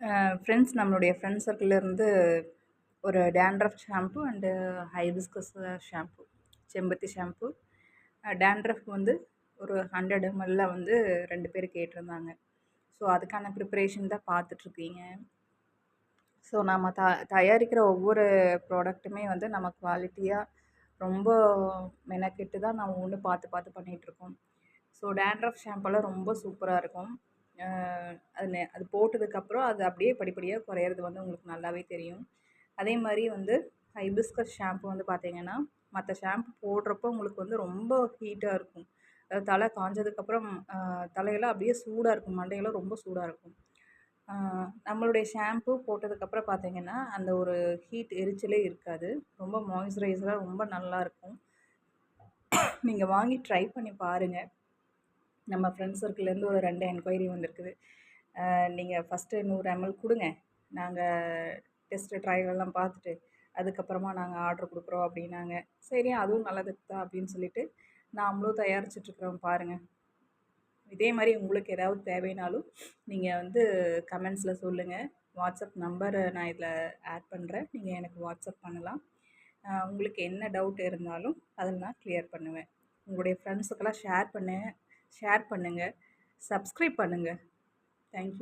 Friends நம்மளுடைய friends சர்க்கிள்லேருந்து ஒரு dandruff shampoo and hibiscus shampoo, செம்பருத்தி ஷாம்பு. டேண்ட்ரஃப்க்கு வந்து ஒரு 100 ml வந்து 2 பேர் கேட்டிருந்தாங்க. ஸோ அதுக்கான ப்ரிப்பரேஷன் தான் பார்த்துட்ருக்கீங்க. ஸோ நம்ம தயாரிக்கிற ஒவ்வொரு ப்ராடக்ட்டுமே வந்து நம்ம குவாலிட்டியாக ரொம்ப மெனக்கெட்டு தான் நான் ஒவ்வொன்று பார்த்து பார்த்து பண்ணிகிட்ருக்கோம். ஸோ டேண்ட்ரஃப் ஷாம்பெல்லாம் ரொம்ப சூப்பராக இருக்கும். அது போட்டதுக்கப்புறம் அது அப்படியே படிப்படியாக குறையிறது வந்து உங்களுக்கு நல்லாவே தெரியும். அதே மாதிரி வந்து ஹைபிஸ்கஸ் ஷாம்பு வந்து பார்த்தீங்கன்னா, மற்ற ஷாம்பு போடுறப்போ உங்களுக்கு வந்து ரொம்ப ஹீட்டாக இருக்கும். தலை காஞ்சதுக்கப்புறம் தலையெல்லாம் அப்படியே சூடாக இருக்கும். மண்டையெல்லாம் ரொம்ப சூடாக இருக்கும். நம்மளுடைய ஷாம்பு போட்டதுக்கப்புறம் பார்த்தீங்கன்னா, அந்த ஒரு ஹீட் எரிச்சலே இருக்காது. ரொம்ப மாய்ஸ்சரைசராக ரொம்ப நல்லாயிருக்கும். நீங்கள் வாங்கி ட்ரை பண்ணி பாருங்க. நம்ம ஃப்ரெண்ட்ஸ் சர்க்கிள்லேருந்து ஒரு 2 என்கொயரி வந்திருக்குது. நீங்கள் ஃபஸ்ட்டு 100 ml குடுங்க. நாங்க டெஸ்ட்டு ட்ரையல் எல்லாம் பார்த்துட்டு, அதுக்கப்புறமா நாங்கள் ஆர்டர் குடுக்குறோம் அப்படின்னாங்க. சரி அதுவும் நல்லதுக்கு தான் அப்படின்னு சொல்லிட்டு, நாமளும் தயாரிச்சுட்ருக்குறோம் பாருங்க. இதே மாரி உங்களுக்கு ஏதாவது தேவைனாலும், நீங்கள் வந்து கமெண்ட்ஸில் சொல்லுங்கள். வாட்ஸ்அப் நம்பரை நான் இதில் ஆட் பண்ணுறேன். நீங்கள் எனக்கு வாட்ஸ்அப் பண்ணலாம். உங்களுக்கு என்ன டவுட் இருந்தாலும் அதில் நான் கிளியர் பண்ணுவேன். உங்களுடைய ஃப்ரெண்ட்ஸுக்கெல்லாம் ஷேர் பண்ணுங்க. சப்ஸ்கிரைப் பண்ணுங்க. Thank you.